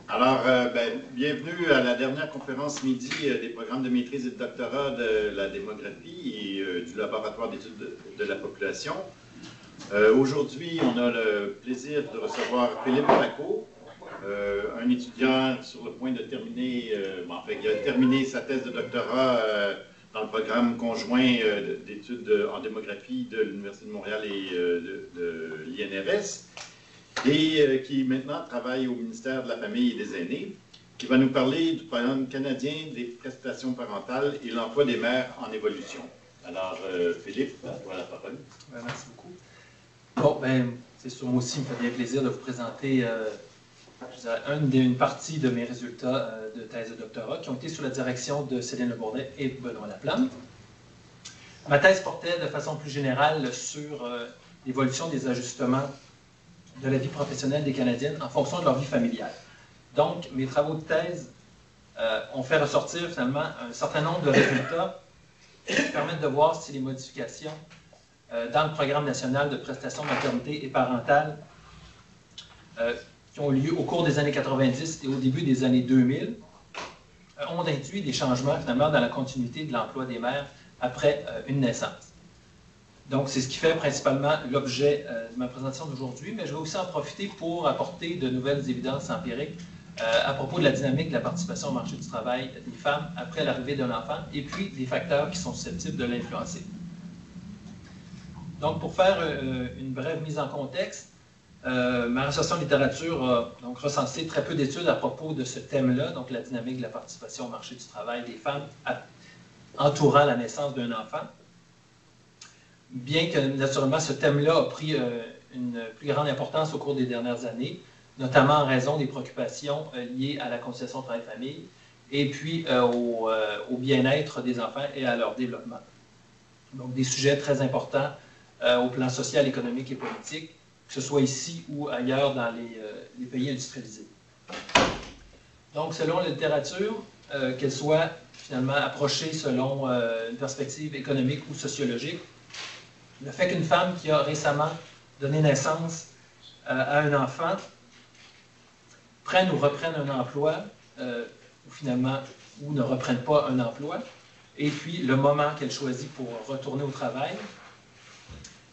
Bienvenue à la dernière conférence midi des programmes de maîtrise et de doctorat de la démographie et du laboratoire d'études de la population. Aujourd'hui, on a le plaisir de recevoir Philippe Paquot, un étudiant sur le point de terminer, il a terminé sa thèse de doctorat dans le programme conjoint d'études en démographie de l'Université de Montréal et de l'INRS. Et qui maintenant travaille au ministère de la Famille et des Aînés, qui va nous parler du programme canadien des prestations parentales et l'emploi des mères en évolution. Alors, Philippe, à toi la parole. Merci beaucoup. Bon, c'est sûr, moi aussi, il me fait bien plaisir de vous présenter une partie de mes résultats de thèse de doctorat qui ont été sous la direction de Céline Lebourdet et Benoît Laplante. Ma thèse portait de façon plus générale sur l'évolution des ajustements de la vie professionnelle des Canadiennes en fonction de leur vie familiale. Donc, mes travaux de thèse ont fait ressortir finalement un certain nombre de résultats qui permettent de voir si les modifications dans le programme national de prestations maternité et parentale qui ont lieu au cours des années 90 et au début des années 2000 ont induit des changements finalement dans la continuité de l'emploi des mères après une naissance. Donc, c'est ce qui fait principalement l'objet de ma présentation d'aujourd'hui, mais je vais aussi en profiter pour apporter de nouvelles évidences empiriques à propos de la dynamique de la participation au marché du travail des femmes après l'arrivée d'un enfant, et puis des facteurs qui sont susceptibles de l'influencer. Donc, pour faire une brève mise en contexte, ma recherche en littérature a donc recensé très peu d'études à propos de ce thème-là, donc la dynamique de la participation au marché du travail des femmes entourant la naissance d'un enfant. Bien que, naturellement, ce thème-là a pris une plus grande importance au cours des dernières années, notamment en raison des préoccupations liées à la conciliation travail-famille et puis au bien-être des enfants et à leur développement. Donc, des sujets très importants au plan social, économique et politique, que ce soit ici ou ailleurs dans les pays industrialisés. Donc, selon la littérature, qu'elle soit finalement approchée selon une perspective économique ou sociologique, le fait qu'une femme qui a récemment donné naissance à un enfant prenne ou reprenne un emploi, ou ne reprenne pas un emploi, et puis le moment qu'elle choisit pour retourner au travail,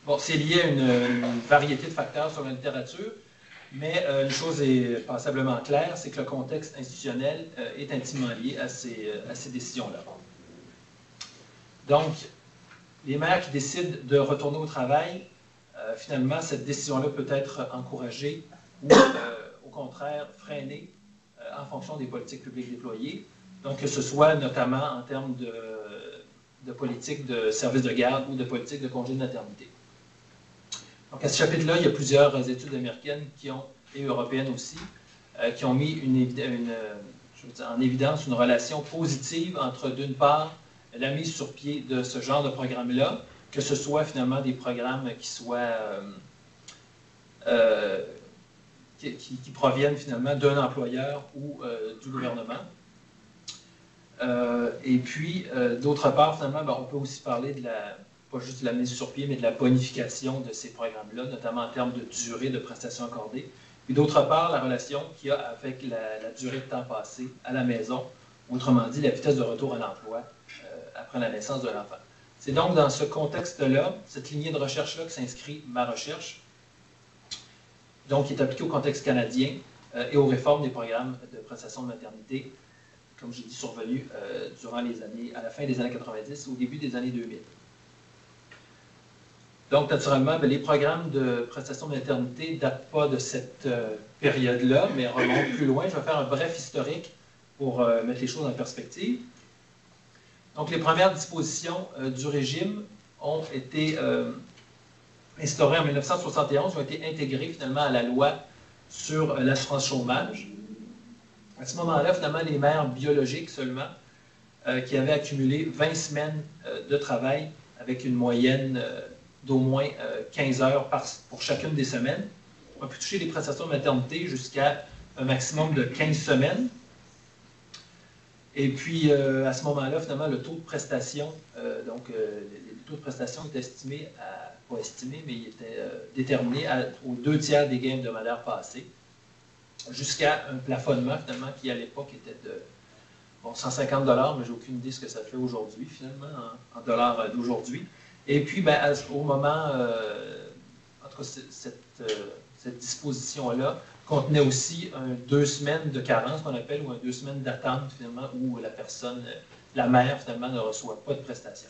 bon, c'est lié à une variété de facteurs sur la littérature, mais une chose est passablement claire, c'est que le contexte institutionnel est intimement lié à ces décisions-là. Donc, les mères qui décident de retourner au travail, finalement, cette décision-là peut être encouragée ou, au contraire, freinée en fonction des politiques publiques déployées. Donc, que ce soit notamment en termes de politique de service de garde ou de politique de congé de maternité. Donc, à ce chapitre-là, il y a plusieurs études américaines et européennes aussi, qui ont mis en évidence une relation positive entre, d'une part, la mise sur pied de ce genre de programme-là, que ce soit finalement des programmes qui proviennent finalement d'un employeur ou du gouvernement. Et puis, d'autre part, finalement, on peut aussi parler pas juste de la mise sur pied, mais de la bonification de ces programmes-là, notamment en termes de durée de prestations accordées. Puis d'autre part, la relation qu'il y a avec la durée de temps passé à la maison, autrement dit, la vitesse de retour à l'emploi après la naissance de l'enfant. C'est donc dans ce contexte-là, cette lignée de recherche-là, que s'inscrit ma recherche, donc qui est appliquée au contexte canadien et aux réformes des programmes de prestation de maternité, comme j'ai dit, survenus à la fin des années 90 et au début des années 2000. Donc, naturellement, les programmes de prestation de maternité ne datent pas de cette période-là, mais remontent plus loin. Je vais faire un bref historique pour mettre les choses en perspective. Donc, les premières dispositions du régime ont été instaurées en 1971, ont été intégrées finalement à la loi sur l'assurance chômage. À ce moment-là, finalement, les mères biologiques seulement, qui avaient accumulé 20 semaines de travail avec une moyenne d'au moins 15 heures pour chacune des semaines, ont pu toucher les prestations de maternité jusqu'à un maximum de 15 semaines. Et puis, à ce moment-là, finalement, le taux de prestation, le taux de prestation est estimé pas estimé, mais il était déterminé aux 2 tiers des gains hebdomadaires passés. jusqu'à un plafonnement, finalement, qui à l'époque était de 150 $, mais j'ai aucune idée de ce que ça fait aujourd'hui, finalement, en dollars d'aujourd'hui. Et puis, ben, au moment, en tout cas, cette disposition-là contenait aussi 2 semaines de carence, qu'on appelle, ou 2 semaines d'attente, finalement, où la personne, la mère, finalement, ne reçoit pas de prestations.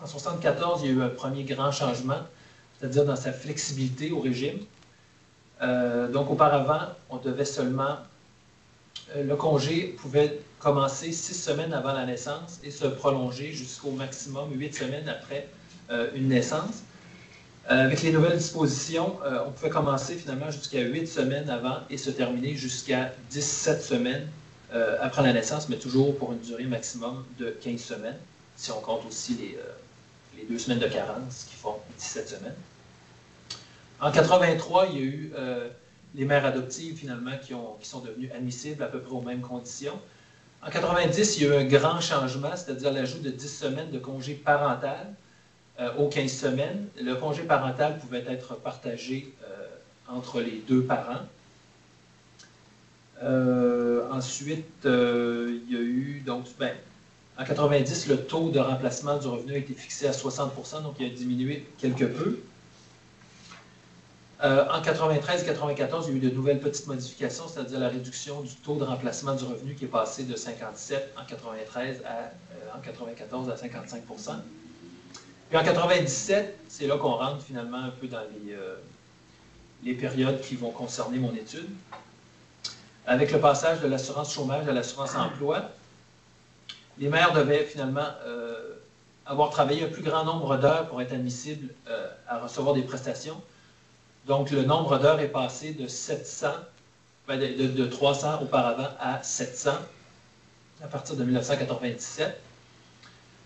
En 1974, il y a eu un premier grand changement, c'est-à-dire dans sa flexibilité au régime. Donc, auparavant, on devait seulement... le congé pouvait commencer 6 semaines avant la naissance et se prolonger jusqu'au maximum 8 semaines après une naissance. Avec les nouvelles dispositions, on pouvait commencer finalement jusqu'à 8 semaines avant et se terminer jusqu'à 17 semaines après la naissance, mais toujours pour une durée maximum de 15 semaines, si on compte aussi les 2 semaines de carence qui font 17 semaines. En 1983, il y a eu les mères adoptives, finalement, qui sont devenues admissibles à peu près aux mêmes conditions. En 1990, il y a eu un grand changement, c'est-à-dire l'ajout de 10 semaines de congé parental aux 15 semaines. Le congé parental pouvait être partagé entre les 2 parents. Ensuite, il y a eu, donc, en 1990, le taux de remplacement du revenu a été fixé à 60%, donc il a diminué quelque peu. En 1993 et 1994, il y a eu de nouvelles petites modifications, c'est-à-dire la réduction du taux de remplacement du revenu qui est passé de 57 en 1993 en 1994 à 55%. Puis en 1997, c'est là qu'on rentre finalement un peu dans les périodes qui vont concerner mon étude. Avec le passage de l'assurance chômage à l'assurance emploi, les mères devaient finalement avoir travaillé un plus grand nombre d'heures pour être admissibles à recevoir des prestations. Donc, le nombre d'heures est passé de 700, de 300 auparavant à 700 à partir de 1997.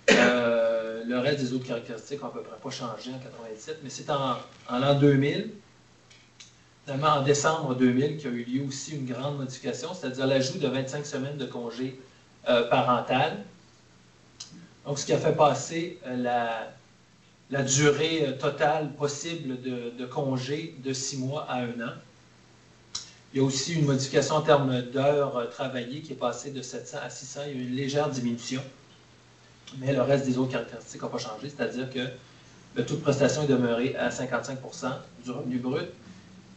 Le reste des autres caractéristiques n'ont à peu près pas changé en 1997, mais c'est en l'an 2000, finalement en décembre 2000, qu'il y a eu lieu aussi une grande modification, c'est-à-dire l'ajout de 25 semaines de congé parental. Donc, ce qui a fait passer la durée totale possible de congé de 6 mois à 1 an. Il y a aussi une modification en termes d'heures travaillées qui est passée de 700 à 600. Il y a eu une légère diminution, mais le reste des autres caractéristiques n'a pas changé, c'est-à-dire que le taux de prestation est demeuré à 55% du revenu brut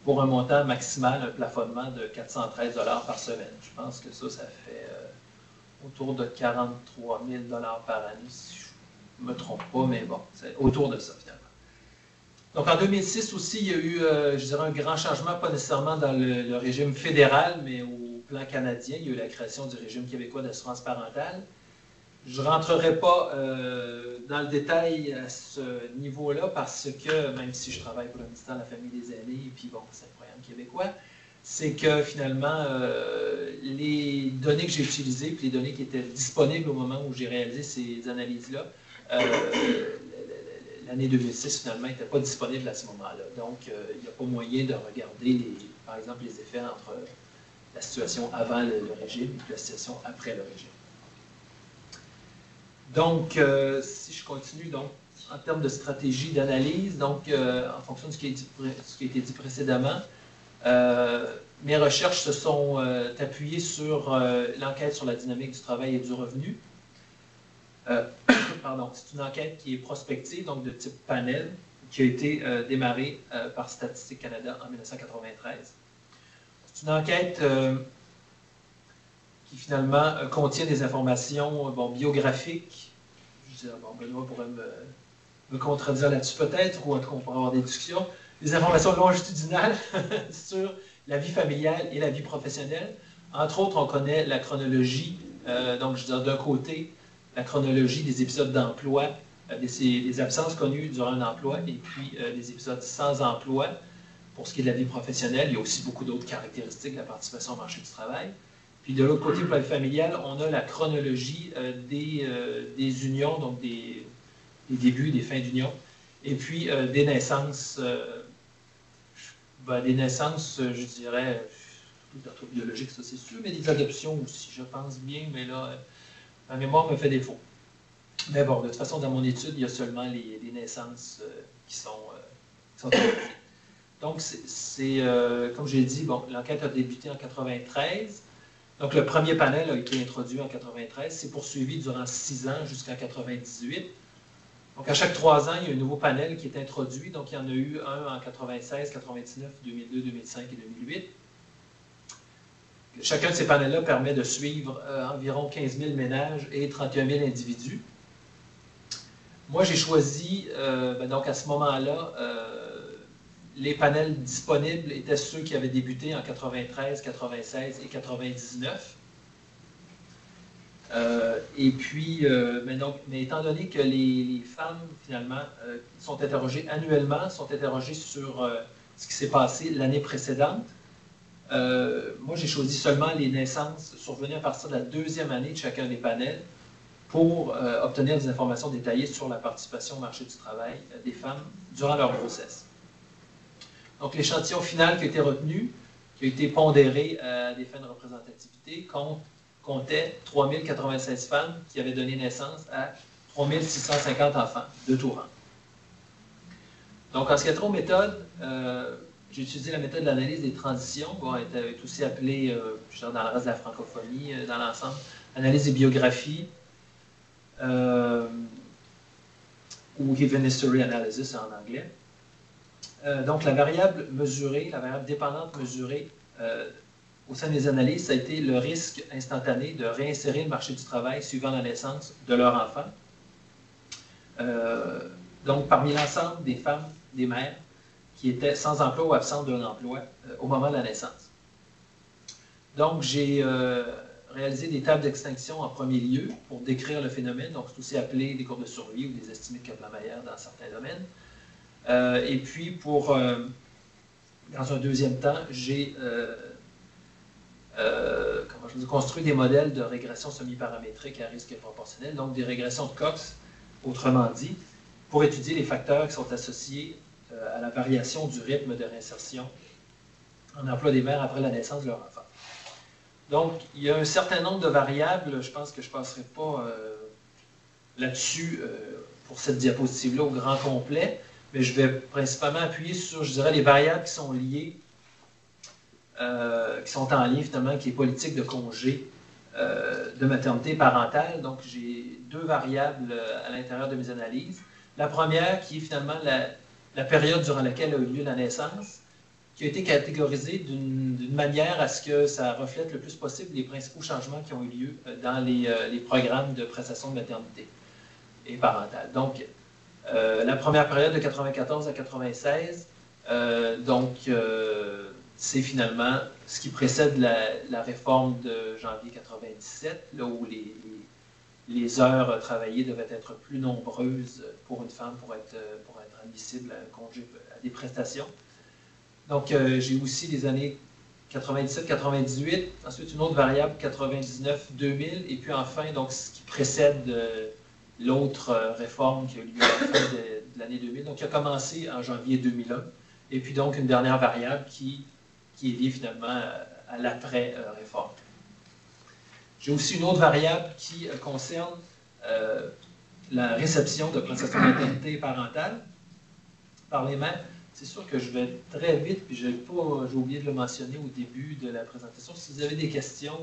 pour un montant maximal, un plafonnement de 413 $ par semaine. Je pense que ça fait autour de 43 000 $ par année, si je ne me trompe pas, mais bon, c'est autour de ça, finalement. Donc, en 2006 aussi, il y a eu, je dirais, un grand changement, pas nécessairement dans le régime fédéral, mais au plan canadien. Il y a eu la création du régime québécois d'assurance parentale. Je ne rentrerai pas dans le détail à ce niveau-là, parce que, même si je travaille pour le ministère de la Famille et des Aînés, et puis bon, c'est un programme québécois, c'est que finalement, les données que j'ai utilisées, puis les données qui étaient disponibles au moment où j'ai réalisé ces analyses-là, l'année 2006, finalement, n'était pas disponible à ce moment-là. Donc, il n'y a pas moyen de regarder, par exemple, les effets entre la situation avant le régime et la situation après le régime. Donc, si je continue, donc, en termes de stratégie d'analyse, donc, en fonction de ce qui a été dit précédemment, mes recherches se sont appuyées sur l'enquête sur la dynamique du travail et du revenu. Pardon, c'est une enquête qui est prospective, donc de type panel, qui a été démarrée par Statistique Canada en 1993. C'est une enquête qui finalement contient des informations biographiques. Je veux dire, Benoît pourrait me contredire là-dessus peut-être, ou en tout cas on pourrait avoir des discussions. Des informations longitudinales sur la vie familiale et la vie professionnelle. Entre autres, on connaît la chronologie, donc je veux dire d'un côté, la chronologie des épisodes d'emploi, des absences connues durant un emploi, et puis des épisodes sans emploi. Pour ce qui est de la vie professionnelle, il y a aussi beaucoup d'autres caractéristiques de la participation au marché du travail. Puis de l'autre côté, pour la vie familiale, on a la chronologie des unions, donc des débuts, des fins d'union, et puis des naissances, je dirais, biologiques, ça c'est sûr, mais des adoptions aussi, je pense bien, mais là, ma mémoire me fait défaut. Mais bon, de toute façon, dans mon étude, il y a seulement les naissances qui sont vérifiées. Donc, comme j'ai dit, bon, l'enquête a débuté en 1993. Donc, le premier panel a été introduit en 1993. C'est poursuivi durant 6 ans jusqu'en 1998. Donc, à chaque 3 ans, il y a un nouveau panel qui est introduit. Donc, il y en a eu un en 1996, 1999, 2002, 2005 et 2008. Chacun de ces panels-là permet de suivre environ 15 000 ménages et 31 000 individus. Moi, j'ai choisi, donc à ce moment-là, les panels disponibles étaient ceux qui avaient débuté en 93, 96 et 99. Et puis, mais étant donné que les femmes, finalement, sont interrogées annuellement, sont interrogées sur ce qui s'est passé l'année précédente, moi, j'ai choisi seulement les naissances survenues à partir de la 2e année de chacun des panels pour obtenir des informations détaillées sur la participation au marché du travail des femmes durant leur grossesse. Donc, l'échantillon final qui a été retenu, qui a été pondéré à des fins de représentativité, comptait 3096 femmes qui avaient donné naissance à 3650 enfants de tout rang. Donc, en ce qui a trait aux méthodes, j'ai utilisé la méthode d'analyse des transitions, bon, elle est aussi appelée, dans le reste de la francophonie, dans l'ensemble, analyse des biographies, ou Given History Analysis en anglais. Donc, la variable mesurée, la variable dépendante mesurée au sein des analyses, ça a été le risque instantané de réinsérer le marché du travail suivant la naissance de leur enfant. Donc, parmi l'ensemble des femmes, des mères, qui étaient sans emploi ou absentes d'un emploi au moment de la naissance. Donc, j'ai réalisé des tables d'extinction en premier lieu pour décrire le phénomène, donc c'est aussi appelé des courbes de survie ou des estimés de Kaplan-Meier dans certains domaines. Et puis, dans un deuxième temps, j'ai construit des modèles de régression semi-paramétrique à risque proportionnel, donc des régressions de Cox, autrement dit, pour étudier les facteurs qui sont associés à la variation du rythme de réinsertion en emploi des mères après la naissance de leur enfant. Donc, il y a un certain nombre de variables, je pense que je ne passerai pas là-dessus pour cette diapositive-là au grand complet, mais je vais principalement appuyer sur, je dirais, les variables qui sont liées, qui sont en lien finalement avec les politiques de congé de maternité parentale. Donc, j'ai 2 variables à l'intérieur de mes analyses. La première, qui est finalement la période durant laquelle a eu lieu la naissance, qui a été catégorisée d'une manière à ce que ça reflète le plus possible les principaux changements qui ont eu lieu dans les programmes de prestation de maternité et parentale. Donc, la première période de 94 à 96, c'est finalement ce qui précède la réforme de janvier 97, là où les heures travaillées devaient être plus nombreuses pour une femme pour être admissible à un congé, à des prestations. Donc, j'ai aussi les années 97-98, ensuite une autre variable 99-2000, et puis enfin, donc, ce qui précède l'autre réforme qui a eu lieu à la fin de l'année 2000, donc qui a commencé en janvier 2001, et puis donc une dernière variable qui est liée finalement à l'après-réforme. J'ai aussi une autre variable qui concerne la réception de prestations de maternité parentale par les mères. C'est sûr que je vais très vite, puis j'ai oublié de le mentionner au début de la présentation. Si vous avez des questions,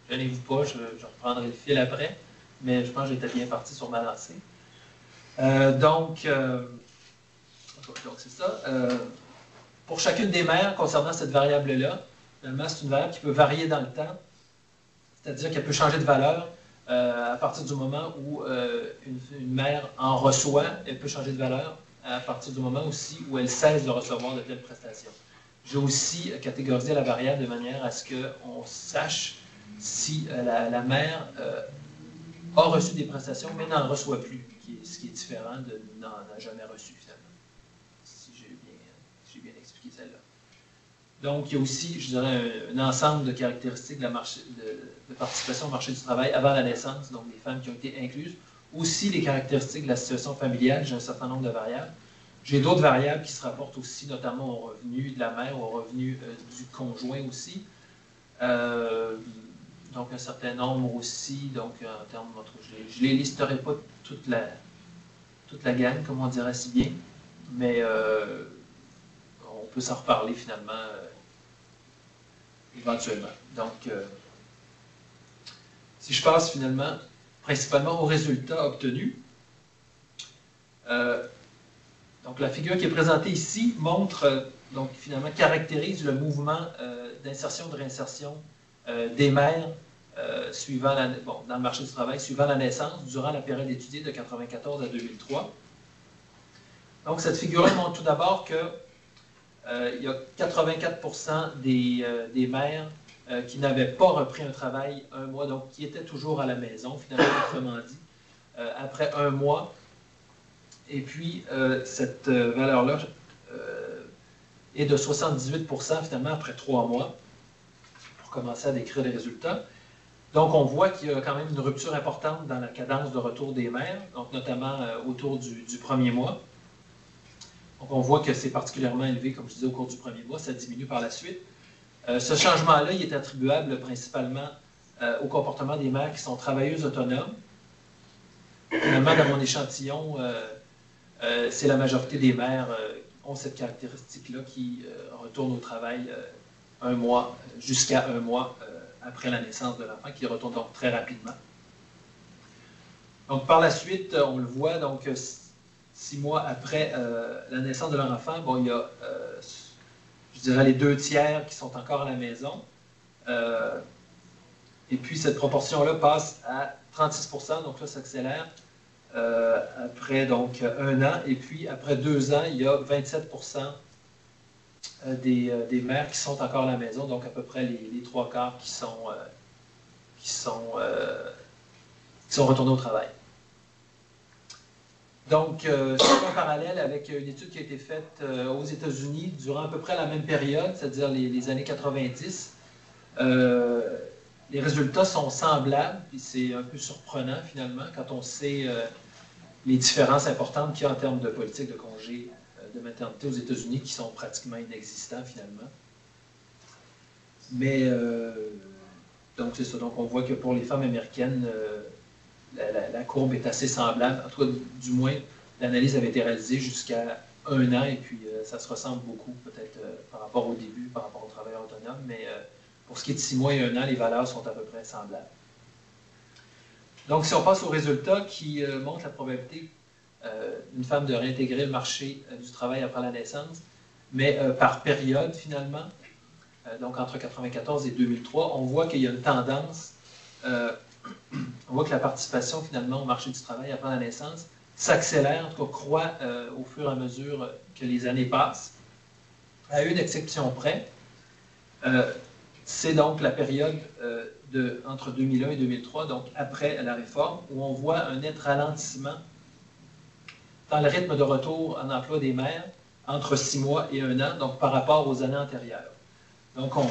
gênez-vous pas, je reprendrai le fil après, mais je pense que j'étais bien parti sur ma lancée. Donc c'est ça. Pour chacune des mères, concernant cette variable-là, finalement, c'est une variable qui peut varier dans le temps, c'est-à-dire qu'elle peut changer de valeur à partir du moment où une mère en reçoit, elle peut changer de valeur à partir du moment aussi où elle cesse de recevoir de telles prestations. J'ai aussi catégorisé la variable de manière à ce qu'on sache si la mère a reçu des prestations, mais n'en reçoit plus, ce qui est différent de n'en a jamais reçu, finalement. Si j'ai bien expliqué celle-là. Donc, il y a aussi, je dirais, un ensemble de caractéristiques de participation au marché du travail avant la naissance, donc des femmes qui ont été incluses. Aussi, les caractéristiques de la situation familiale, j'ai un certain nombre de variables. J'ai d'autres variables qui se rapportent aussi, notamment au revenu de la mère, au revenu du conjoint aussi. Donc, un certain nombre aussi, donc en termes, je ne les listerai pas toute la gamme, comme on dirait si bien, mais on peut s'en reparler finalement éventuellement. Donc, si je passe finalement principalement aux résultats obtenus, donc la figure qui est présentée ici montre, donc finalement caractérise le mouvement d'insertion, de réinsertion des mères suivant dans le marché du travail, suivant la naissance, durant la période étudiée de 1994 à 2003. Donc cette figure montre tout d'abord que il y a 84% des mères qui n'avaient pas repris un travail un mois, donc qui étaient toujours à la maison, finalement, autrement dit, après un mois. Et puis, cette valeur-là est de 78% finalement après 3 mois, pour commencer à décrire les résultats. Donc, on voit qu'il y a quand même une rupture importante dans la cadence de retour des mères, donc notamment autour du premier mois. Donc, on voit que c'est particulièrement élevé, comme je disais, au cours du premier mois, ça diminue par la suite. Ce changement-là, il est attribuable principalement au comportement des mères qui sont travailleuses autonomes. Finalement, dans mon échantillon, c'est la majorité des mères ont cette caractéristique-là qui retournent au travail jusqu'à un mois après la naissance de l'enfant, qui retourne donc très rapidement. Donc, par la suite, on le voit, donc 6 mois après la naissance de leur enfant, bon, il y a, je dirais, les 2 tiers qui sont encore à la maison. Et puis, cette proportion-là passe à 36%, donc là, ça s'accélère. Après donc 1 an, et puis après 2 ans, il y a 27% des mères qui sont encore à la maison, donc à peu près les 3/4 qui sont retournés au travail. Donc, c'est un parallèle avec une étude qui a été faite aux États-Unis durant à peu près la même période, c'est-à-dire les années 90. Les résultats sont semblables, puis c'est un peu surprenant finalement quand on sait les différences importantes qu'il y a en termes de politique de congé de maternité aux États-Unis qui sont pratiquement inexistants finalement. Mais, donc c'est ça. Donc on voit que pour les femmes américaines, la courbe est assez semblable. En tout cas, du moins, l'analyse avait été réalisée jusqu'à 1 an et puis ça se ressemble beaucoup peut-être par rapport au début, par rapport au travail autonome. Mais pour ce qui est de 6 mois et 1 an, les valeurs sont à peu près semblables. Donc, si on passe aux résultats qui montrent la probabilité d'une femme de réintégrer le marché du travail après la naissance, mais par période finalement, donc entre 1994 et 2003, on voit qu'il y a une tendance, on voit que la participation finalement au marché du travail après la naissance s'accélère, en tout cas croît au fur et à mesure que les années passent. À une exception près, c'est donc la période entre 2001 et 2003, donc après la réforme, où on voit un net ralentissement dans le rythme de retour en emploi des mères entre 6 mois et 1 an, donc par rapport aux années antérieures. Donc on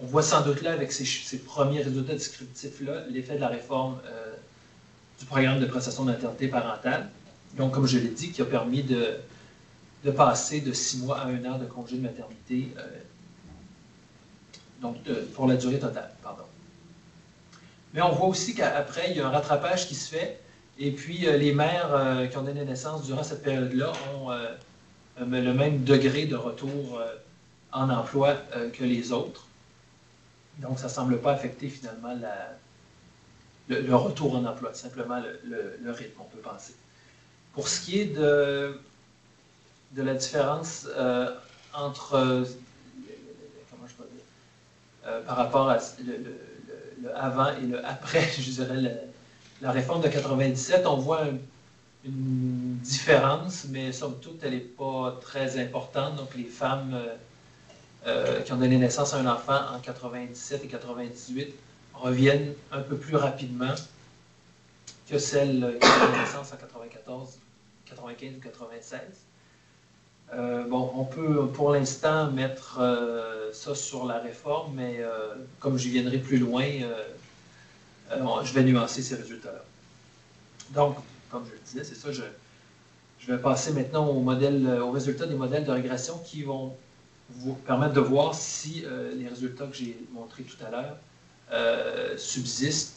voit sans doute là, avec ces premiers résultats descriptifs-là, l'effet de la réforme du programme de prestation de maternité parentale. Donc, comme je l'ai dit, qui a permis de passer de 6 mois à 1 an de congé de maternité, donc pour la durée totale, pardon. Mais on voit aussi qu'après, il y a un rattrapage qui se fait, et puis les mères qui ont donné naissance durant cette période-là ont le même degré de retour en emploi que les autres. Donc, ça ne semble pas affecter finalement le retour en emploi, simplement le rythme, on peut penser. Pour ce qui est de la différence entre, comment je peux dire, par rapport à le avant et le après, je dirais, la réforme de 97, on voit une différence, mais somme toute, elle n'est pas très importante. Donc, les femmes qui ont donné naissance à un enfant en 97 et 98 reviennent un peu plus rapidement que celles qui ont donné naissance en 94, 95 ou 96. Bon, on peut pour l'instant mettre ça sur la réforme, mais comme j'y viendrai plus loin, je vais nuancer ces résultats-là. Donc, comme je le disais, c'est ça, je vais passer maintenant aux résultats des modèles de régression qui vont vous permettre de voir si les résultats que j'ai montrés tout à l'heure subsistent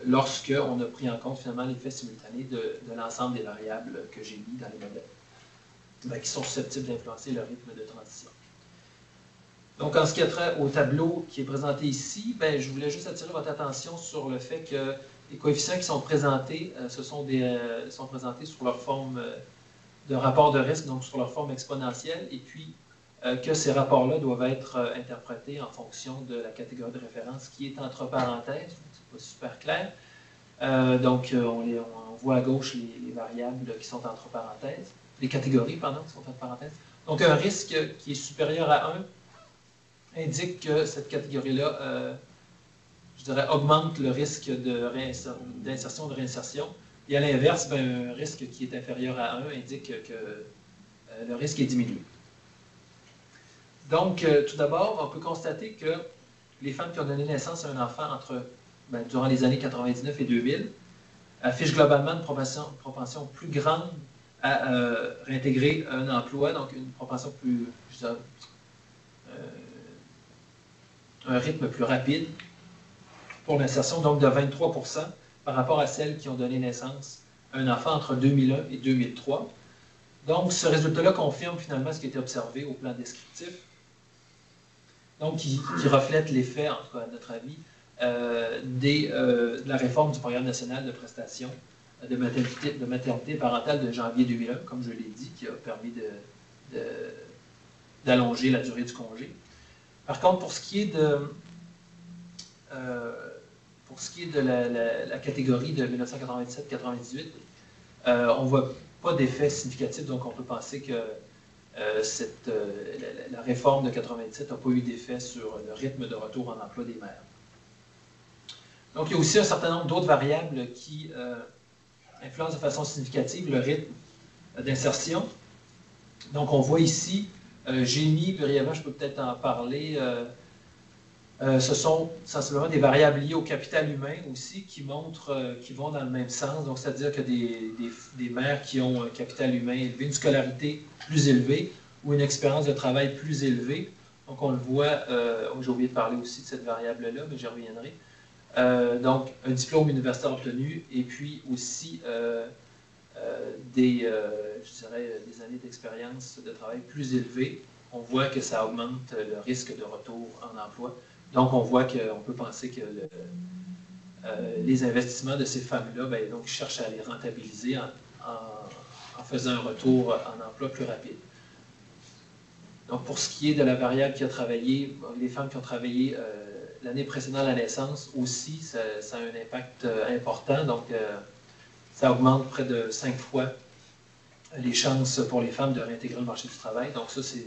lorsqu'on a pris en compte finalement l'effet simultané de l'ensemble des variables que j'ai mis dans les modèles, qui sont susceptibles d'influencer le rythme de transition. Donc, en ce qui a trait au tableau qui est présenté ici, ben, je voulais juste attirer votre attention sur le fait que les coefficients qui sont présentés, sont présentés sous leur forme de rapport de risque, donc sur leur forme exponentielle, et puis que ces rapports-là doivent être interprétés en fonction de la catégorie de référence qui est entre parenthèses. C'est pas super clair. On voit à gauche les variables qui sont entre parenthèses, les catégories, pardon, qui sont entre parenthèses. Donc, un risque qui est supérieur à 1 indique que cette catégorie-là, je dirais, augmente le risque d'insertion de réinsertion. Et à l'inverse, ben, un risque qui est inférieur à 1 indique que le risque est diminué. Donc, tout d'abord, on peut constater que les femmes qui ont donné naissance à un enfant durant les années 99 et 2000 affichent globalement une propension plus grande à réintégrer un emploi, donc une propension plus, je dirais, un rythme plus rapide pour l'insertion, donc de 23% par rapport à celles qui ont donné naissance à un enfant entre 2001 et 2003. Donc, ce résultat-là confirme finalement ce qui a été observé au plan descriptif, donc qui reflète l'effet, en tout cas à notre avis, de la réforme du Programme national de prestations de maternité parentale de janvier 2001, comme je l'ai dit, qui a permis d'allonger la durée du congé. Par contre, pour ce qui est de la catégorie de 1997-98, on ne voit pas d'effet significatif, donc on peut penser que la réforme de 97 n'a pas eu d'effet sur le rythme de retour en emploi des mères. Donc, il y a aussi un certain nombre d'autres variables qui influencent de façon significative le rythme d'insertion. Donc, on voit ici, j'ai mis, brièvement, je peux peut-être en parler, ce sont sensiblement des variables liées au capital humain aussi qui vont dans le même sens. Donc, c'est-à-dire que des mères qui ont un capital humain élevé, une scolarité plus élevée ou une expérience de travail plus élevée. Donc, on le voit, j'ai oublié de parler aussi de cette variable-là, mais j'y reviendrai. Donc, un diplôme universitaire obtenu et puis aussi des années d'expérience de travail plus élevées. On voit que ça augmente le risque de retour en emploi. Donc, on voit qu'on peut penser que les investissements de ces femmes-là, ben, donc, cherchent à les rentabiliser en faisant un retour en emploi plus rapide. Donc, pour ce qui est de la variable qui a travaillé, les femmes qui ont travaillé l'année précédant la naissance aussi, ça a un impact important. Donc, ça augmente près de 5 fois les chances pour les femmes de réintégrer le marché du travail. Donc, ça, c'est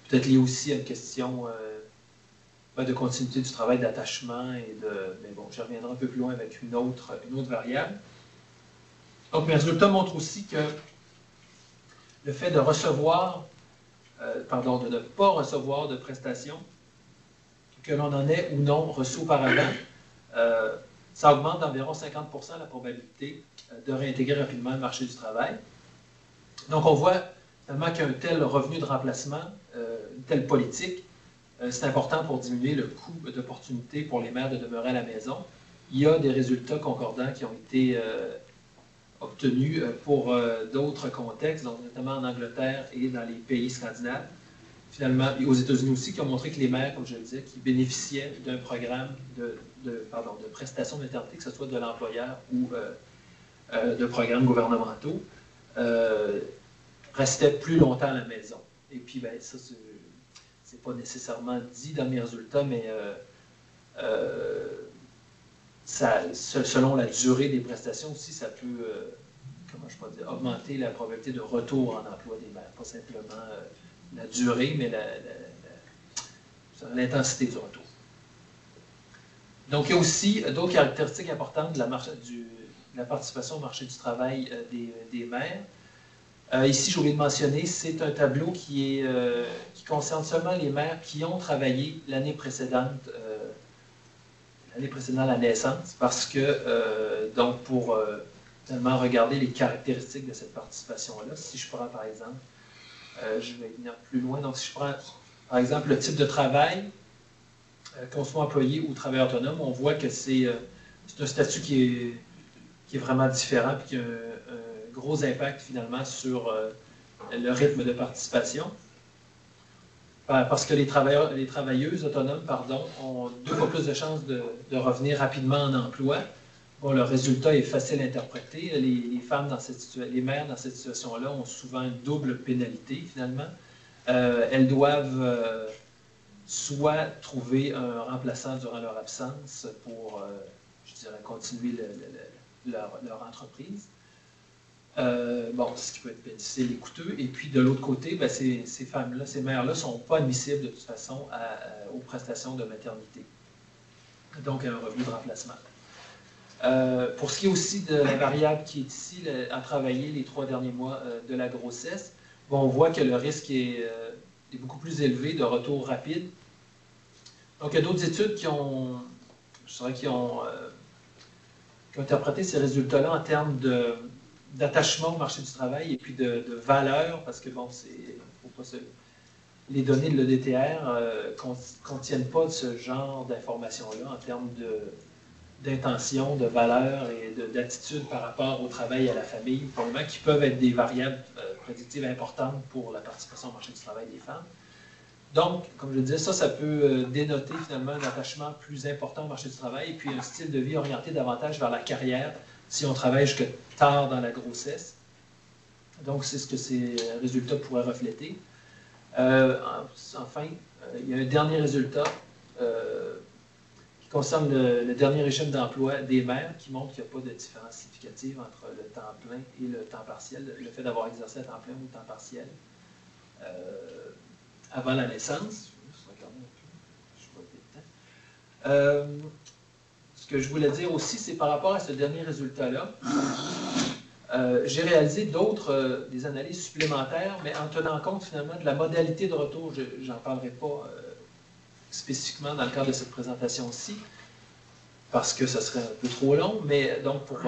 peut-être lié aussi à une question de continuité du travail, d'attachement et de... Mais bon, je reviendrai un peu plus loin avec une autre variable. Donc, mes résultats montrent aussi que le fait de recevoir, de ne pas recevoir de prestations, que l'on en ait ou non reçu auparavant, ça augmente d'environ 50% la probabilité de réintégrer rapidement le marché du travail. Donc, on voit finalement qu'un tel revenu de remplacement, une telle politique, c'est important pour diminuer le coût d'opportunité pour les mères de demeurer à la maison. Il y a des résultats concordants qui ont été obtenus pour d'autres contextes, donc notamment en Angleterre et dans les pays scandinaves. Finalement, aux États-Unis aussi, qui ont montré que les mères, comme je le disais, qui bénéficiaient d'un programme de prestations de maternité, que ce soit de l'employeur ou de programmes gouvernementaux, restaient plus longtemps à la maison. Et puis, ben, ça, c'est pas nécessairement dit dans mes résultats, mais selon la durée des prestations aussi, ça peut, augmenter la probabilité de retour en emploi des mères. Pas simplement la durée, mais l'intensité du retour. Donc, il y a aussi d'autres caractéristiques importantes de la participation au marché du travail des mères. Ici, j'ai oublié de mentionner, c'est un tableau qui concerne seulement les mères qui ont travaillé l'année précédente la naissance, parce que, donc, pour finalement regarder les caractéristiques de cette participation-là, si je prends par exemple, je vais venir plus loin, donc si je prends par exemple le type de travail, qu'on soit employé ou travailleur autonome, on voit que c'est un statut qui est vraiment différent et qui a un gros impact finalement sur le rythme de participation. parce que les travailleuses autonomes, pardon, ont 2 fois plus de chances de revenir rapidement en emploi. Bon, le résultat est facile à interpréter. Les femmes les mères dans cette situation-là ont souvent une double pénalité, finalement. Elles doivent soit trouver un remplaçant durant leur absence pour, je dirais, continuer leur entreprise. Bon, ce qui peut être difficile et coûteux. Et puis, de l'autre côté, ben, ces femmes-là, ces mères-là ne sont pas admissibles de toute façon aux prestations de maternité. Donc, à un revenu de remplacement. Pour ce qui est aussi de la variable qui est ici, à travailler les 3 derniers mois de la grossesse, bon, on voit que le risque est beaucoup plus élevé de retour rapide. Donc, il y a d'autres études qui ont interprété ces résultats-là en termes d'attachement au marché du travail et puis de valeur, parce que, bon, les données de l'EDTR ne contiennent pas de ce genre d'informations-là en termes d'intention, de valeur et d'attitude par rapport au travail et à la famille, probablement, qui peuvent être des variables prédictives importantes pour la participation au marché du travail des femmes. Donc, comme je le disais, ça peut dénoter finalement un attachement plus important au marché du travail et puis un style de vie orienté davantage vers la carrière si on travaille jusque tard dans la grossesse. Donc, c'est ce que ces résultats pourraient refléter. Enfin, il y a un dernier résultat qui concerne le dernier régime d'emploi des mères qui montre qu'il n'y a pas de différence significative entre le temps plein et le temps partiel, le fait d'avoir exercé à temps plein ou temps partiel. Avant la naissance. Ce que je voulais dire aussi, c'est par rapport à ce dernier résultat-là, j'ai réalisé des analyses supplémentaires, mais en tenant compte finalement de la modalité de retour. Je n'en parlerai pas spécifiquement dans le cadre de cette présentation-ci, parce que ça serait un peu trop long, mais donc pour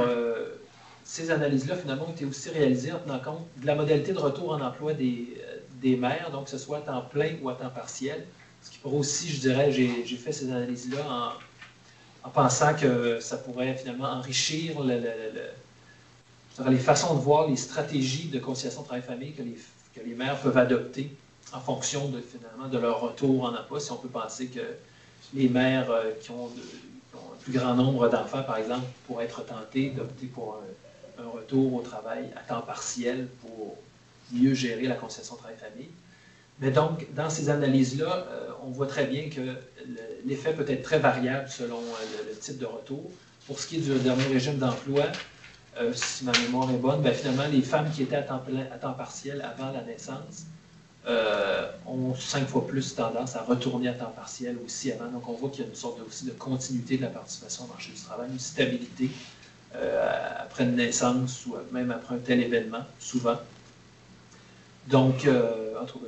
ces analyses-là, finalement, ont été aussi réalisées en tenant compte de la modalité de retour en emploi des mères, donc que ce soit à temps plein ou à temps partiel. Ce qui pourrait aussi, je dirais, j'ai fait ces analyses-là en pensant que ça pourrait finalement enrichir les façons de voir, les stratégies de conciliation travail-famille que les mères peuvent adopter en fonction finalement de leur retour en emploi. Si on peut penser que les mères qui ont un plus grand nombre d'enfants, par exemple, pourraient être tentées d'opter pour un retour au travail à temps partiel pour mieux gérer la conciliation travail-famille. Mais donc, dans ces analyses-là, on voit très bien que l'effet peut être très variable selon le type de retour. Pour ce qui est du dernier régime d'emploi, si ma mémoire est bonne, bien, finalement, les femmes qui étaient à temps partiel avant la naissance ont 5 fois plus tendance à retourner à temps partiel aussi avant. Donc, on voit qu'il y a une sorte aussi de continuité de la participation au marché du travail, une stabilité après une naissance ou même après un tel événement, souvent. Donc, en tout cas,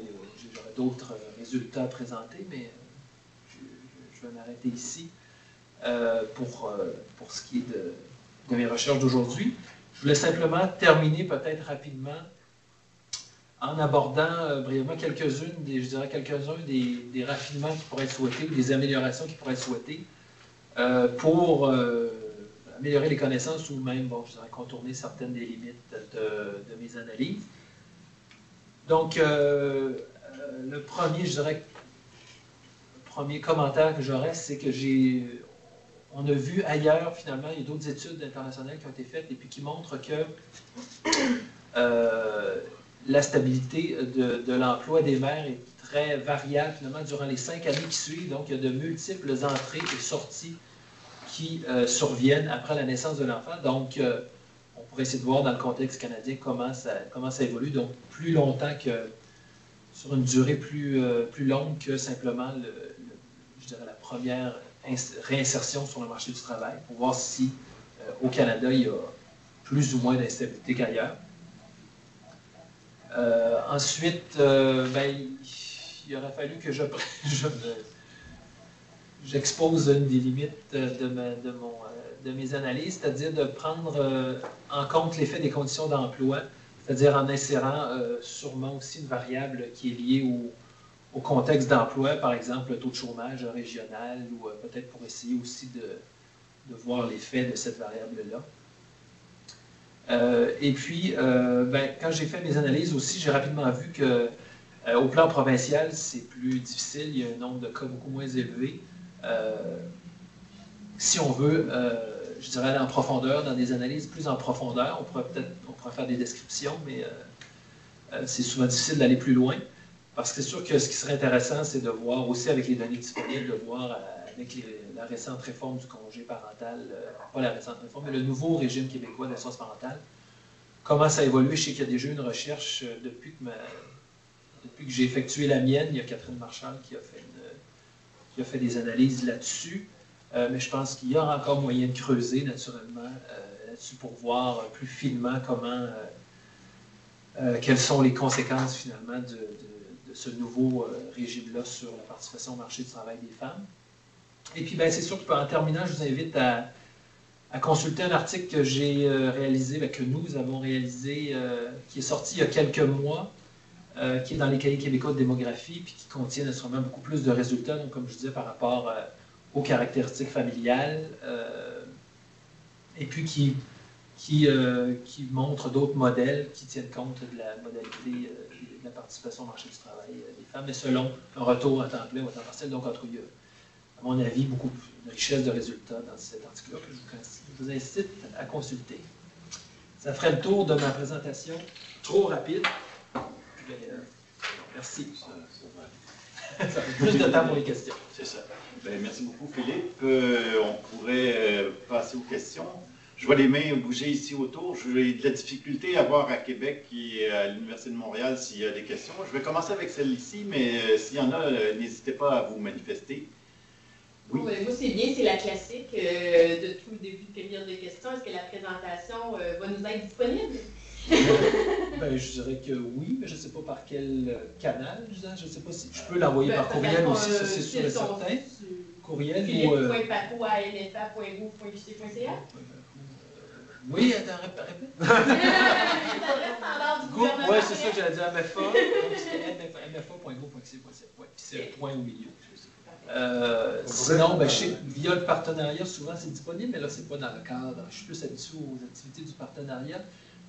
j'aurais d'autres résultats à présenter, mais je vais m'arrêter ici pour ce qui est de mes recherches d'aujourd'hui. Je voulais simplement terminer peut-être rapidement en abordant brièvement quelques-uns des raffinements qui pourraient être souhaités ou des améliorations qui pourraient être souhaitées pour améliorer les connaissances ou même, bon, je dirais, contourner certaines des limites de mes analyses. Donc, le premier commentaire que j'aurais, c'est que on a vu ailleurs, finalement, il y a d'autres études internationales qui ont été faites et puis qui montrent que la stabilité de l'emploi des mères est très variable, finalement, durant les 5 années qui suivent. Donc, il y a de multiples entrées et sorties qui surviennent après la naissance de l'enfant. Donc, on pourrait essayer de voir dans le contexte canadien comment ça évolue. Donc, plus longtemps que sur une durée plus longue que simplement, je dirais, la première réinsertion sur le marché du travail, pour voir si au Canada, il y a plus ou moins d'instabilité qu'ailleurs. Ensuite, ben, il aurait fallu que j'expose une des limites de mes analyses, c'est-à-dire de prendre en compte l'effet des conditions d'emploi, c'est-à-dire en insérant sûrement aussi une variable qui est liée au contexte d'emploi, par exemple le taux de chômage régional, ou peut-être pour essayer aussi de voir l'effet de cette variable-là. Et puis, ben, quand j'ai fait mes analyses aussi, j'ai rapidement vu que Au plan provincial, c'est plus difficile, il y a un nombre de cas beaucoup moins élevé. Si on veut, je dirais aller en profondeur, dans des analyses plus en profondeur, on pourrait faire des descriptions, mais c'est souvent difficile d'aller plus loin. Parce que c'est sûr que ce qui serait intéressant, c'est de voir aussi avec les données disponibles, de voir avec la récente réforme du congé parental, pas la récente réforme, mais le nouveau régime québécois d'assistance parentale, comment ça a évolué. Je sais qu'il y a déjà une recherche depuis que j'ai effectué la mienne. Il y a Catherine Marchal qui a fait des analyses là-dessus. Mais je pense qu'il y a encore moyen de creuser naturellement là-dessus pour voir plus finement quelles sont les conséquences finalement de ce nouveau régime-là sur la participation au marché du travail des femmes. Et puis, c'est sûr qu'en terminant, je vous invite à consulter un article que j'ai réalisé, que nous avons réalisé, qui est sorti il y a quelques mois, qui est dans les cahiers québécois de démographie, puis qui contient naturellement beaucoup plus de résultats, donc comme je disais, par rapport aux caractéristiques familiales, et puis qui montre d'autres modèles qui tiennent compte de la modalité de la participation au marché du travail des femmes, mais selon un retour à temps plein ou à temps partiel. Donc, il y a, à mon avis, beaucoup de richesse de résultats dans cet article-là que je vous incite à consulter. Ça ferait le tour de ma présentation trop rapide. Merci. Ça fait plus de temps pour les questions. C'est ça. Merci beaucoup, Philippe. On pourrait passer aux questions. Je vois les mains bouger ici autour. J'ai de la difficulté à voir à Québec et à l'Université de Montréal s'il y a des questions. Je vais commencer avec celle ici, mais s'il y en a, n'hésitez pas à vous manifester. Oui. Moi, c'est bien, c'est la classique de tout début de période de questions. Est-ce que la présentation va nous être disponible? Je dirais que oui, mais je ne sais pas par quel canal. Je ne sais pas si je peux l'envoyer par courriel aussi, ça c'est sûr et certain. Courriel ou... philippe.paco@nfa.gouv.qc.ca. Oui, attends, répète. Oui, c'est ça que j'allais dire, MFA. mfa.gouv.qc.ca. Oui, puis c'est le point au milieu. Sinon, je sais que via le partenariat, souvent c'est disponible, mais là, c'est pas dans le cadre. Je suis plus habitué aux activités du partenariat.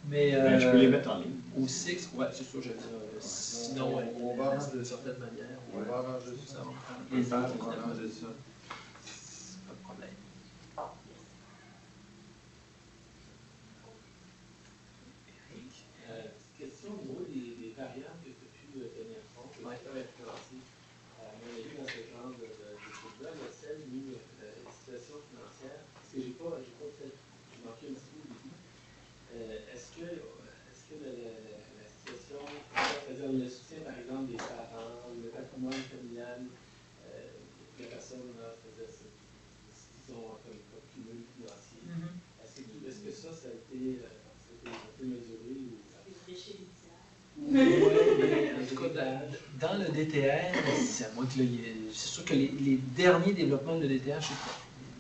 Mais je peux les mettre en ligne. Au SIX, oui, c'est sûr, je veux dire. Sinon, on va arranger de certaine manière. On va arranger ça. Les autres, on va arranger ça. Pas de problème. Question au niveau des variables que tu as pu tenir compte, qui peuvent influencer, à mon avis, dans ce genre d'études-là, il y a celle où la situation financière, parce que j'ai pas fait, j'ai manqué un petit peu au début. Est-ce que la situation, c'est-à-dire le soutien, par exemple, des parents, le patrimoine familial, des personnes, c'est-à-dire s'ils ont comme cumul financier, est-ce que ça a été mesuré ou... En tout cas, dans le DTR, c'est sûr que les derniers développements de DTR, je sais pas,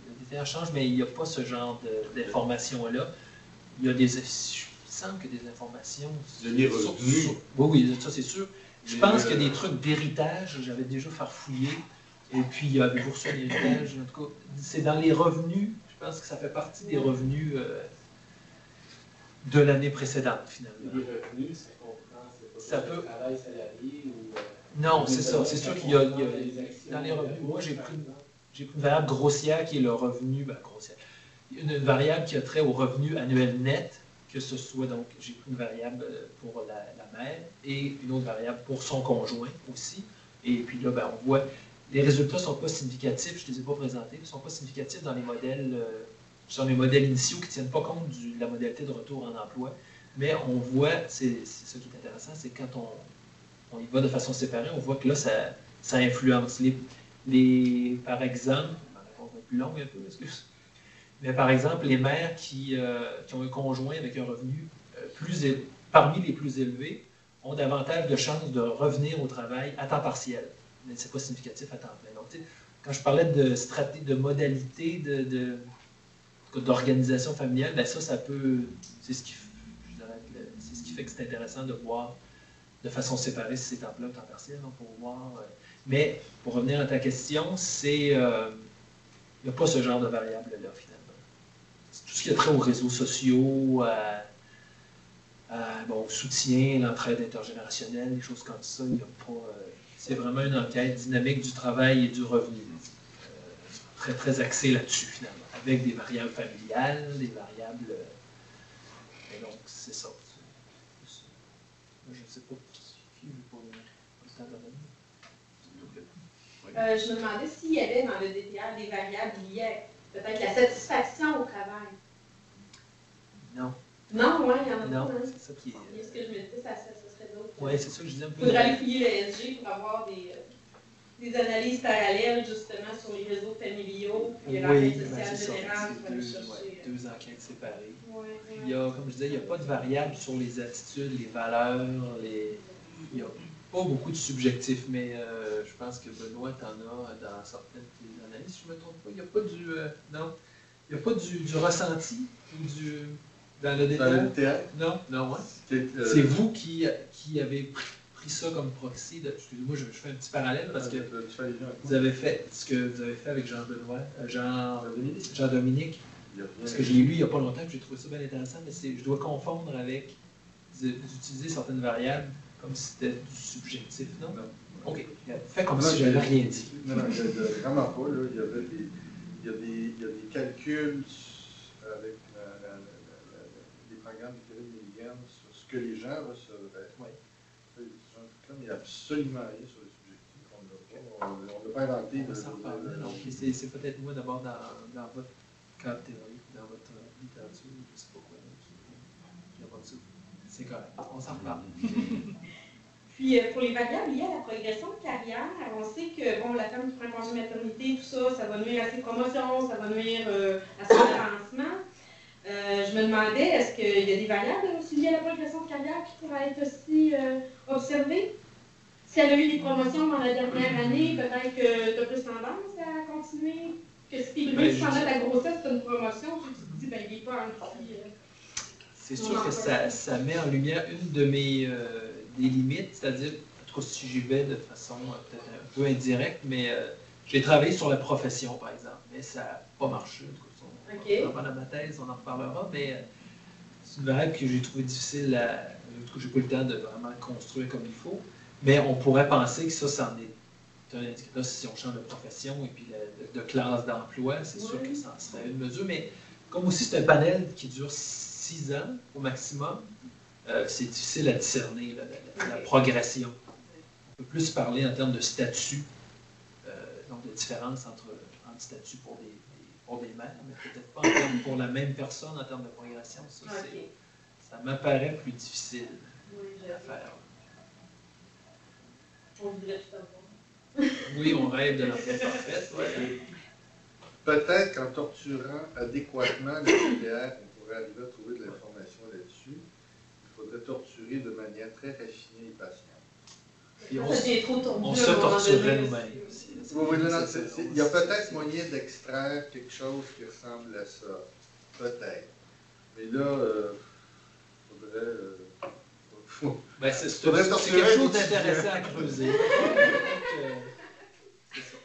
le DTR change, mais il n'y a pas ce genre d'informations-là. Il y a il semble que des informations... Les revenus. Oui, ça c'est sûr. Je pense qu'il y a des trucs d'héritage, j'avais déjà farfouillé, et puis il y a des bourses d'héritage, en tout cas, c'est dans les revenus, je pense que ça fait partie des revenus de l'année précédente, finalement. Les revenus, ça comprend, c'est pas le travail salarié ou... Non, c'est ça. C'est sûr qu'il y a dans les revenus. Moi, j'ai pris une variable grossière qui est le revenu, grossière. Une variable qui a trait au revenu annuel net, que ce soit, donc, j'ai pris une variable pour la mère et une autre variable pour son conjoint aussi. Et puis là, on voit, les résultats ne sont pas significatifs, je ne les ai pas présentés, ils ne sont pas significatifs dans les modèles initiaux qui ne tiennent pas compte de la modalité de retour en emploi. Mais on voit, c'est ça qui est intéressant, c'est quand on y va de façon séparée, on voit que là, ça influence. Par exemple, ma réponse est plus longue un peu, excuse. Mais par exemple, les mères qui ont un conjoint avec un revenu parmi les plus élevés ont davantage de chances de revenir au travail à temps partiel. Mais ce n'est pas significatif à temps plein. Donc, quand je parlais de modalité d'organisation familiale, ça peut... C'est ce qui fait que c'est intéressant de voir de façon séparée si c'est temps plein ou temps partiel, donc pour voir. Mais pour revenir à ta question, il n'y a pas ce genre de variable-là, finalement. Tout ce qui a trait aux réseaux sociaux, bon, soutien, l'entraide intergénérationnelle, des choses comme ça. Il y a pas, c'est vraiment une enquête dynamique du travail et du revenu. Très, très axée là-dessus, finalement, avec des variables familiales, des variables... et donc, c'est ça. Je ne sais pas qui veut pour le temps de donner. Je me demandais s'il y avait dans le DTR des variables liées à peut-être la satisfaction au travail. Non. Non, oui, il y en a Non, pas. Hein. c'est ça qui est... Et ce que je me disais, ça serait d'autres. Oui, c'est ça que je disais un peu. Il faudrait aller fouiller le SG pour avoir des analyses parallèles, justement, sur les réseaux familiaux, puis Oui, l'enquête ben, sociale c'est ça. générale pour aller C'est chercher. deux enquêtes séparées. Ouais, Il y a, comme je disais, il n'y a pas de variables sur les attitudes, les valeurs, il n'y a pas beaucoup de subjectifs, mais je pense que Benoît t'en a dans certaines de tes analyses, si je ne me trompe pas. Il n'y a pas du... non. Il n'y a pas du ressenti ou du... Dans le détail? Dans le théâtre? Non, non, ouais. C'est vous qui avez pris ça comme proxy. Excusez-moi, je fais un petit parallèle parce que vous avez fait ce que vous avez fait avec Jean-Benoît, Jean-Dominique. Parce que j'ai lu il n'y a pas longtemps, que j'ai trouvé ça bien intéressant, mais je dois confondre avec d'utiliser certaines variables comme si c'était du subjectif, non? Non. OK. Fait comme si je n'avais rien dit. Non, non, vraiment pas. Là. Il y a des calculs avec les programmes de Kevin Milligan sur ce que les gens recevraient. Oui. Comme il n'y a absolument rien sur les subjectifs. On n'a pas inventé. On va s'en reparler. Donc, c'est peut-être moi d'abord dans votre cadre théorique, dans votre littérature, je ne sais pas quoi. Il n'y a pas de ça. C'est correct. On s'en reparle. Puis, pour les variables liées à la progression de carrière, on sait que bon, la femme qui prend un congé maternité, tout ça, ça va nuire à ses promotions, ça va nuire à son avancement. Je me demandais, est-ce qu'il y a des variables aussi liées à la progression de carrière qui pourraient être aussi observées? Si elle a eu des promotions dans la dernière année, peut-être que tu as plus tendance à continuer. Que si tu es brûlé pendant ta grossesse, tu as une promotion, puis tu te dis, ben il n'est pas un petit... C'est sûr que ça met en lumière une de mes des limites, c'est-à-dire, en tout cas si j'y vais de façon peut-être un peu indirecte, mais j'ai travaillé sur la profession, par exemple, mais ça n'a pas marché. En tout cas, on va dans ma thèse, on en reparlera, mais c'est une variable que j'ai trouvé difficile en tout cas, j'ai pas eu le temps de vraiment construire comme il faut, mais on pourrait penser que ça, c'en est un indicateur si on change de profession et puis de classe d'emploi, c'est sûr que ça en serait une mesure, mais comme aussi c'est un panel qui dure 6 ans au maximum, c'est difficile à discerner la progression. On peut plus parler en termes de statut, donc de différence entre statut pour des mères, mais peut-être pas en termes pour la même personne en termes de progression. Ça m'apparaît plus difficile à faire. On voudrait tout avoir. Oui, on rêve de l'enquête parfaite. Ouais. Peut-être qu'en torturant adéquatement le TDR, on pourrait arriver à trouver de l'information là-dessus. Il faudrait torturer de manière très raffinée et patiente. Et Ça devient trop tordu. on se torturerait nous-mêmes aussi. Il y a peut-être moyen d'extraire quelque chose qui ressemble à ça. Peut-être. Mais là, il faudrait... Ben, c'est quelque chose d'intéressant à creuser. C'est ça.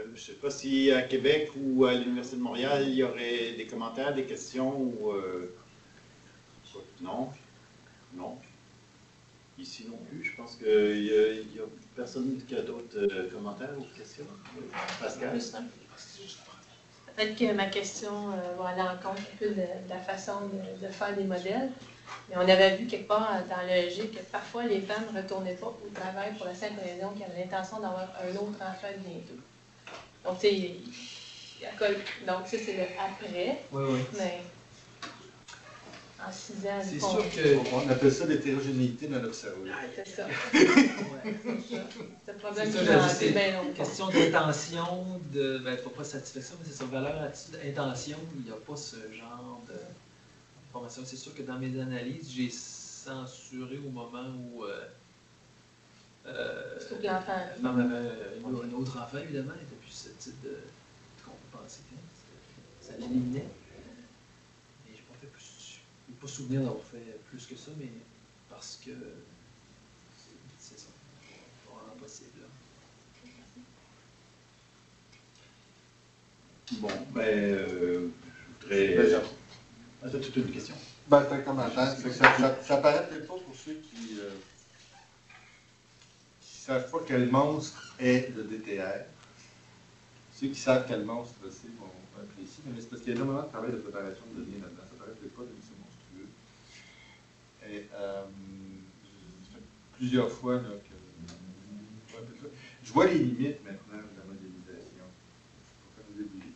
Je ne sais pas si à Québec ou à l'Université de Montréal, il y aurait des commentaires, des questions ou... Non. Non. Ici non plus. Je pense qu'il n'y a personne qui a d'autres commentaires ou questions. Pascal? Peut-être que ma question va aller en compte un peu de la façon de faire des modèles. Mais on avait vu quelque part dans le EG que parfois les femmes ne retournaient pas au travail pour la simple raison qu'elles avaient l'intention d'avoir un autre enfant bientôt. Donc, tu sais, donc ça, c'est le après. Oui. Mais en 6 ans, c'est sûr que... On appelle ça l'hétérogénéité dans notre cerveau. c'est ça. Ouais. C'est le problème C'est qui ça, m'a c'est bien longtemps. question d'intention, pas satisfaction, mais c'est sur valeur, attitude, intention, il n'y a pas ce genre d'information. C'est sûr que dans mes analyses, j'ai censuré au moment où Surtout que l'enfant. la femme avait un autre enfant, évidemment, elle était plus susceptible de qu'on peut penser que ça l'éliminait. Mais je n'ai pas souvenir d'avoir fait plus que ça, mais parce que c'est ça. C'est vraiment possible. Là. Bon, je voudrais... Ah, t'as toute une question? Ben, c'est un commentaire. C'est que ça paraît peut-être pas pour ceux qui ne savent pas quel monstre est le DTR. Ceux qui savent quel monstre c'est vont apprécier, mais c'est parce qu'il y a énormément de travail de préparation de données là-dedans. Ça paraît peut-être pas de c'est monstrueux. Et ça fait plusieurs fois là, que je vois les limites maintenant de la modélisation. Je ne vais pas faire nous débrouiller.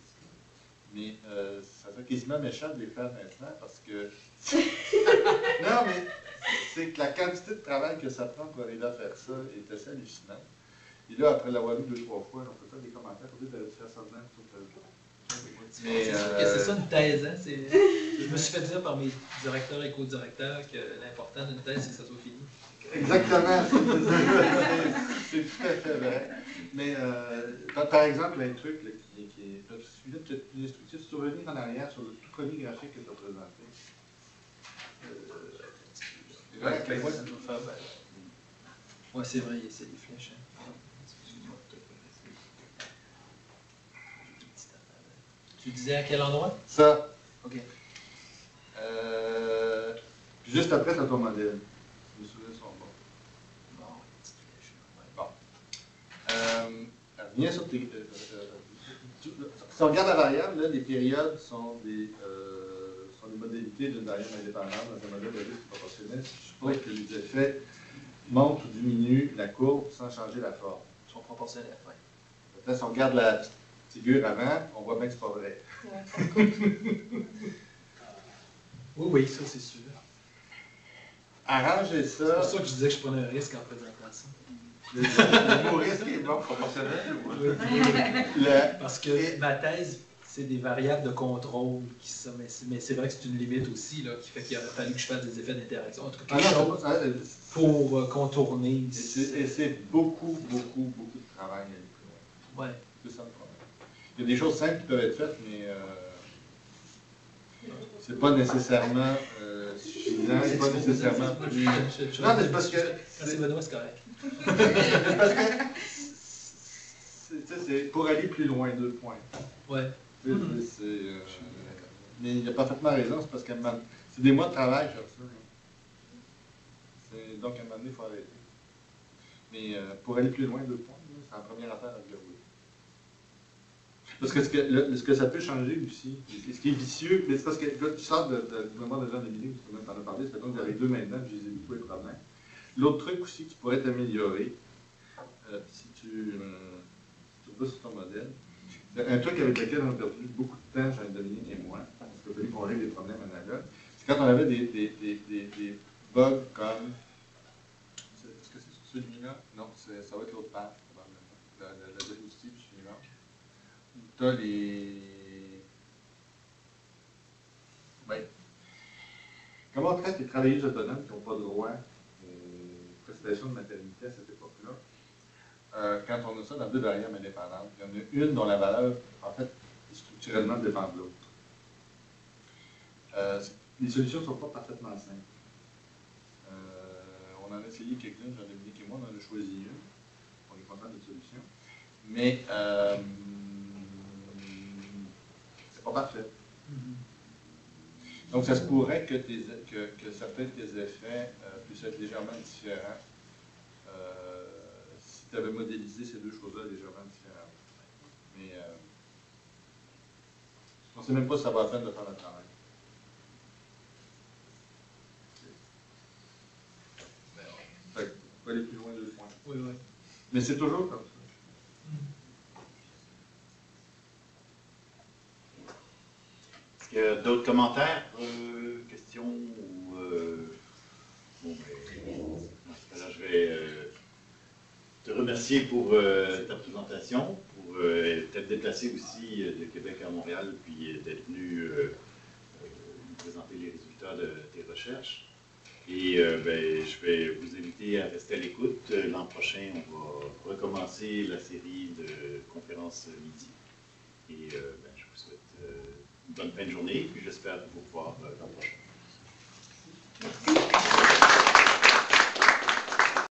Mais ça fait quasiment méchant de les faire maintenant parce que... non, mais c'est que la quantité de travail que ça prend pour arriver à faire ça est assez hallucinante. Et là, après l'avoir lu 2-3 fois, on peut faire des commentaires pour dire de faire ça de même. C'est ça une thèse, hein? Je me suis fait dire par mes directeurs et co-directeurs que l'important d'une thèse, c'est que ça soit fini. Exactement, c'est tout à fait vrai. Mais par exemple, un truc là, qui est celui-là peut-être plus instructif, si tu reviens en arrière sur le tout premier graphique que tu as présenté. Oui, c'est vrai, c'est des flèches. Hein. Tu disais à quel endroit? Ça. OK. Puis juste après, tu as ton modèle. Les souvenirs sont bons. Bon, petite flèche. Bon. Reviens sur tes... si on regarde la variable, là, les périodes sont des modalités d'une variable indépendante dans un modèle de risque proportionnel. Je suppose que les effets montent ou diminuent la courbe sans changer la forme. Ils sont proportionnels, oui. Peut-être si on regarde la figure avant, on voit bien que c'est pas vrai. Oui, ça c'est sûr. Arranger C'est ça. pour ça que je disais que je prenais un risque en présentant ça. Le mot risque est bon, proportionnel. Oui. Parce que ma thèse, c'est des variables de contrôle qui sont, mais c'est vrai que c'est une limite aussi, là, qui fait qu'il aurait fallu que je fasse des effets d'interaction, en tout cas quelque chose pour contourner. Et c'est beaucoup de travail à aller plus loin. Ouais. C'est ça le problème. Il y a des choses simples qui peuvent être faites, mais c'est pas nécessairement suffisant, c'est pas nécessairement plus... Non, mais c'est parce que... C'est Benoît, c'est correct. Parce que c'est pour aller plus loin, 2 points. Ouais. Mais il a parfaitement raison, c'est parce que c'est des mois de travail faire ça. Donc à un moment donné, il faut arrêter. Mais pour aller plus loin, 2 points, c'est la première affaire à verrouiller. Parce que ce que ça peut changer aussi, ce qui est vicieux, mais c'est parce que là, tu sors du moment de Jean Dominique, tu en as parlé, c'est que vous avez 2 maintenant, puis je les ai vu tous les problèmes. L'autre truc aussi qui pourrait t'améliorer, si tu vas sur ton modèle, c'est un truc avec lequel on a perdu beaucoup de temps, Jean-Dominique et moi, parce qu'il a fallu qu'on règle des problèmes analogues, c'est quand on avait des bugs comme... Est-ce que c'est sur celui-là? Non, ça va être l'autre page, probablement. La diapositive suivante. Tu as les... Ben, comment on traite les travailleuses autonomes qui n'ont pas droit aux prestations de maternité à cette époque-là? Quand on a ça dans 2 variables indépendantes, il y en a une dont la valeur, en fait, structurellement dépend de l'autre. Les solutions ne sont pas parfaitement simples. On en a essayé quelques-unes, Jean-Dominique et moi, on en a choisi une. On est content de la solution. Mais c'est pas parfait. Donc, ça se pourrait que certains de tes effets puissent être légèrement différents si tu avais modélisé ces 2 choses-là légèrement différemment. Mais on ne sait même pas si ça va la peine de faire le travail. Fait que, on peut aller plus loin 2 points. Oui. Mais c'est toujours comme ça. Est-ce qu'il y a d'autres commentaires, questions ou... Bon, dans ce cas-là, je vais te remercier pour ta présentation, pour t'être déplacé aussi de Québec à Montréal, puis d'être venu nous présenter les résultats de tes recherches. Et je vais vous inviter à rester à l'écoute. L'an prochain, on va recommencer la série de conférences midi. Et je vous souhaite une bonne fin de journée, puis j'espère vous revoir l'an prochain.